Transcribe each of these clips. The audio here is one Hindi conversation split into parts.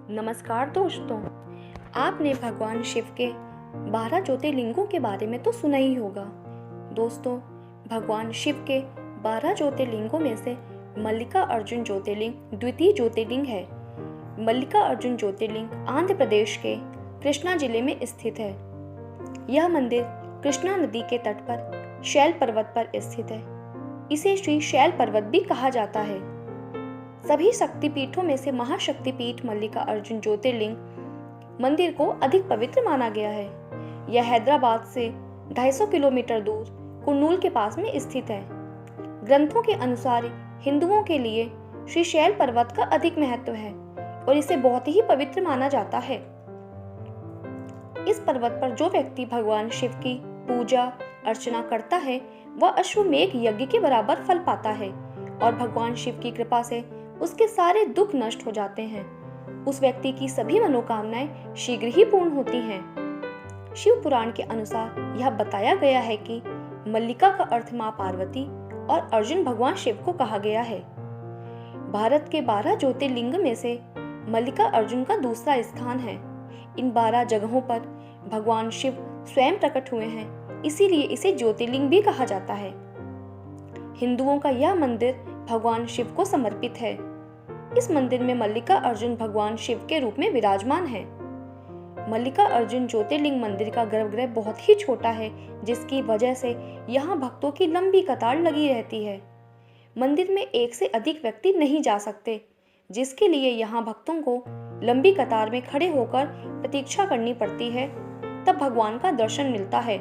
नमस्कार दोस्तों, आपने भगवान शिव के 12 ज्योतिर्लिंगों के बारे में तो सुना ही होगा। दोस्तों, भगवान शिव के 12 ज्योतिर्लिंगों में से मल्लिकार्जुन ज्योतिर्लिंग द्वितीय ज्योतिर्लिंग है। मल्लिकार्जुन ज्योतिर्लिंग आंध्र प्रदेश के कृष्णा जिले में स्थित है। यह मंदिर कृष्णा नदी के तट पर शैल पर्वत पर स्थित है। इसे श्री शैल पर्वत भी कहा जाता है। सभी शक्तिपीठों में से महाशक्तिपीठ मल्लिकार्जुन ज्योतिर्लिंग मंदिर को अधिक पवित्र माना गया है। यह हैदराबाद से 250 किलोमीटर दूर कुर्नूल के पास में स्थित है। ग्रंथों के अनुसार हिंदुओं के लिए श्री शैल पर्वत का अधिक महत्व है और इसे बहुत ही पवित्र माना जाता है। इस पर्वत पर जो व्यक्ति भगवान शिव की पूजा अर्चना करता है वह अश्वमेघ यज्ञ के बराबर फल पाता है और भगवान शिव की कृपा से उसके सारे दुख नष्ट हो जाते हैं। उस व्यक्ति की सभी मनोकामनाएं शीघ्र ही पूर्ण होती हैं। शिव पुराण के अनुसार यह बताया गया है कि मल्लिका का अर्थ मां पार्वती और अर्जुन भगवान शिव को कहा गया है। भारत के 12 ज्योतिर्लिंग में से मल्लिकार्जुन का दूसरा स्थान है। इन 12 जगहों पर भगवान शिव स्वयं प्रकट हुए हैं, इसीलिए इसे ज्योतिर्लिंग भी कहा जाता है। हिंदुओं का यह मंदिर भगवान शिव को समर्पित है। इस मंदिर में मल्लिकार्जुन भगवान शिव के रूप में विराजमान है। मल्लिकार्जुन ज्योतिर्लिंग मंदिर का गर्भगृह बहुत ही छोटा है, जिसकी वजह से यहाँ भक्तों की लंबी कतार लगी रहती है। मंदिर में एक से अधिक व्यक्ति नहीं जा सकते, जिसके लिए यहाँ भक्तों को लंबी कतार में खड़े होकर प्रतीक्षा करनी पड़ती है, तब भगवान का दर्शन मिलता है।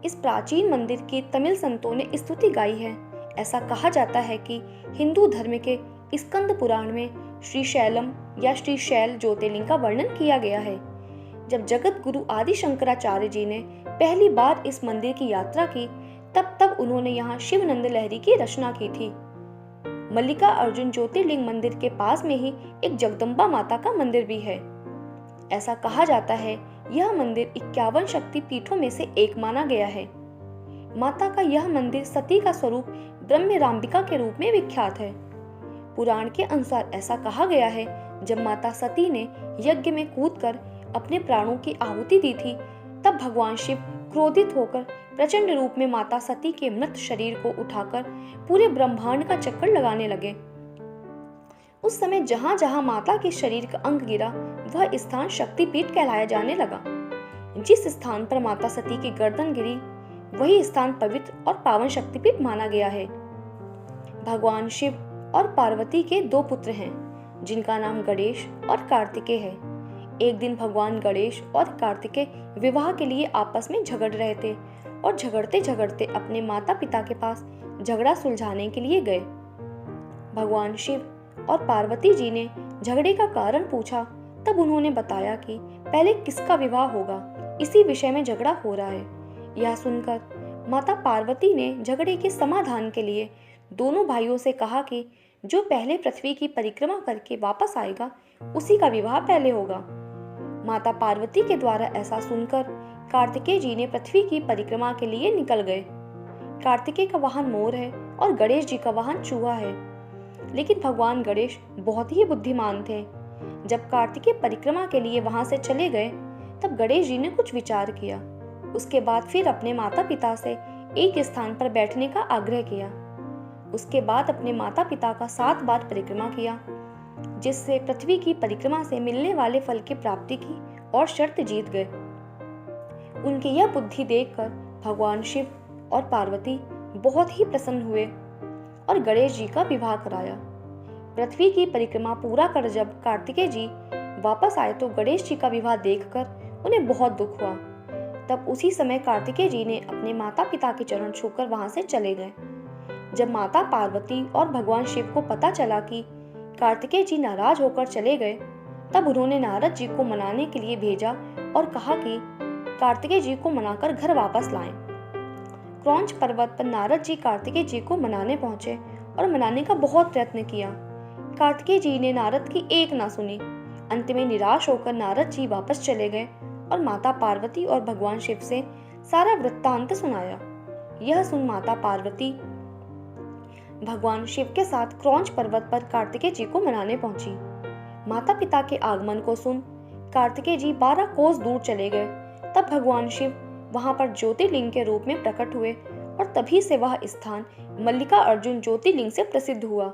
इस प्राचीन मंदिर की तमिल संतों ने स्तुति गाई है। ऐसा कहा जाता है कि हिंदू धर्म के स्कंद पुराण में श्री शैलम या श्री शैल ज्योतिर्लिंग का वर्णन किया गया है। जब जगत गुरु आदि शंकराचार्य जी ने पहली बार इस मंदिर की यात्रा की, तब उन्होंने यहाँ शिवनंद लहरी की रचना की थी। मल्लिकार्जुन ज्योतिर्लिंग मंदिर के पास में ही एक जगदम्बा माता का मंदिर भी है। ऐसा कहा जाता है यह मंदिर 51 शक्ति पीठों में से एक माना गया है। माता का यह मंदिर सती का स्वरूप ब्रह्मराम्बिका के रूप में विख्यात है। पुराण के अनुसार ऐसा कहा गया है, जब माता सती ने यज्ञ में कूदकर अपने प्राणों की आहुति दी थी, तब भगवान शिव क्रोधित होकर प्रचंड रूप में माता सती के मृत शरीर को उठाकर पूरे ब्रह्मांड का चक्कर लगाने लगे। उस समय जहां जहां माता के शरीर का अंग गिरा, वह स्थान शक्तिपीठ कहलाया जाने लगा। जिस स्थान पर माता सती की गर्दन गिरी, वही स्थान पवित्र और पावन शक्तिपीठ माना गया है। भगवान शिव और पार्वती के 2 पुत्र हैं, जिनका नाम गणेश और कार्तिकेय है। एक दिन भगवान गणेश और कार्तिकेय विवाह के लिए आपस में झगड़ रहे थे और झगड़ते झगड़ते अपने माता पिता के पास झगड़ा सुलझाने के लिए गए। भगवान शिव और पार्वती जी ने झगड़े का कारण पूछा, तब उन्होंने बताया कि पहले किसका विवाह होगा, इसी विषय में झगड़ा हो रहा है। यह सुनकर माता पार्वती ने झगड़े के समाधान के लिए दोनों भाइयों से कहा कि जो पहले पृथ्वी की परिक्रमा करके वापस आएगा, उसी का विवाह पहले होगा। माता पार्वती के द्वारा ऐसा सुनकर कार्तिकेय जी ने पृथ्वी की परिक्रमा के लिए निकल गए। कार्तिकेय का वाहन मोर है और गणेश जी का वाहन चूहा है, लेकिन भगवान गणेश बहुत ही बुद्धिमान थे। जब कार्तिकेय परिक्रमा के लिए वहां से चले गए, तब गणेश जी ने कुछ विचार किया। उसके बाद फिर अपने माता पिता से एक स्थान पर बैठने का आग्रह किया। उसके बाद अपने माता पिता का 7 बार परिक्रमा किया, जिससे पृथ्वी की परिक्रमा से मिलने वाले फल की प्राप्ति की और शर्त जीत गए। उनकी यह बुद्धि देखकर भगवान शिव और पार्वती बहुत ही प्रसन्न हुए और गणेश जी का विवाह कराया। पृथ्वी की परिक्रमा पूरा कर जब कार्तिकेय जी वापस आए, तो गणेश जी का विवाह देखकर उन्हें बहुत दुख हुआ। तब उसी समय कार्तिकेय जी ने अपने माता पिता के चरण छूकर वहां से चले गए। जब माता पार्वती और भगवान शिव को पता चला कि कार्तिकेय जी नाराज होकर चले गए, तब उन्होंने नारद जी को मनाने के लिए भेजा और कहा कि कार्तिकेय जी को मनाकर घर वापस लाएं। क्रौंच पर्वत पर नारद जी कार्तिकेय जी को मनाने पहुंचे और मनाने का बहुत प्रयत्न किया। कार्तिकेय जी ने नारद की एक ना सुनी। अंत में निराश होकर नारद जी वापस चले गए और माता पार्वती और भगवान शिव से सारा वृत्तांत सुनाया। यह सुन माता पार्वती भगवान शिव के साथ क्रौंच पर्वत पर कार्तिकेय जी को मनाने पहुंची। माता पिता के आगमन को सुन कार्तिकेय जी 12 कोस दूर चले गए। तब भगवान शिव वहां पर ज्योतिर्लिंग के रूप में प्रकट हुए और तभी से वह स्थान मल्लिकार्जुन ज्योतिर्लिंग से प्रसिद्ध हुआ।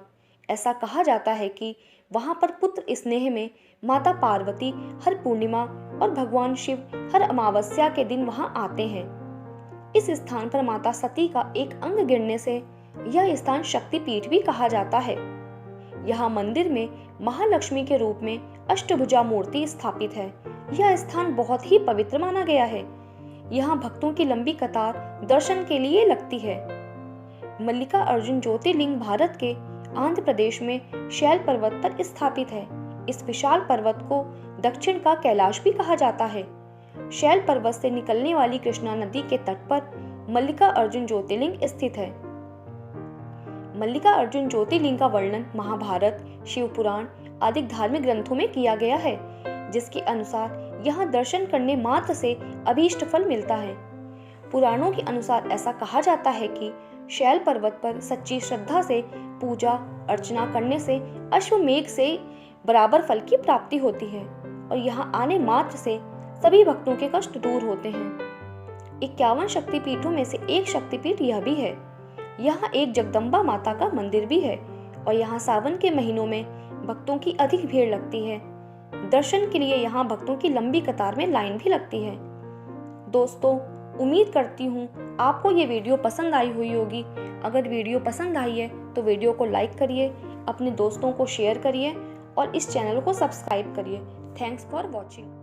ऐसा कहा जाता है कि वहां पर पुत्र स्नेह में माता पार्वती हर पूर्णिमा और भगवान शिव हर अमावस्या के दिन वहां आते हैं। इस स्थान पर माता सती का एक अंग गिरने से यह स्थान शक्तिपीठ भी कहा जाता है। यहाँ मंदिर में महालक्ष्मी के रूप में अष्टभुजा मूर्ति स्थापित है। यह स्थान बहुत ही पवित्र माना गया है। यहाँ भक्तों की लंबी कतार दर्शन के लिए लगती है। मल्लिकार्जुन ज्योतिर्लिंग भारत के आंध्र प्रदेश में शैल पर्वत पर स्थापित है। इस विशाल पर्वत को दक्षिण का कैलाश भी कहा जाता है। शैल पर्वत से निकलने वाली कृष्णा नदी के तट पर मल्लिकार्जुन ज्योतिर्लिंग स्थित है। मल्लिकार्जुन ज्योतिर्लिंग का वर्णन महाभारत, शिव पुराण आदि धार्मिक ग्रंथों में किया गया है, जिसके अनुसार यहाँ दर्शन करने मात्र से अभीष्ट फल मिलता है। पुराणों के अनुसार ऐसा कहा जाता है कि शैल पर्वत पर सच्ची श्रद्धा से पूजा अर्चना करने से अश्वमेघ से बराबर फल की प्राप्ति होती है और यहाँ आने मात्र से सभी भक्तों के कष्ट दूर होते हैं। 51 शक्तिपीठों में से एक शक्तिपीठ यह भी है। यहाँ एक जगदम्बा माता का मंदिर भी है और यहाँ सावन के महीनों में भक्तों की अधिक भीड़ लगती है। दर्शन के लिए यहाँ भक्तों की लंबी कतार में लाइन भी लगती है। दोस्तों, उम्मीद करती हूँ आपको ये वीडियो पसंद आई हुई होगी। अगर वीडियो पसंद आई है तो वीडियो को लाइक करिए, अपने दोस्तों को शेयर करिए और इस चैनल को सब्सक्राइब करिए। Thanks for watching.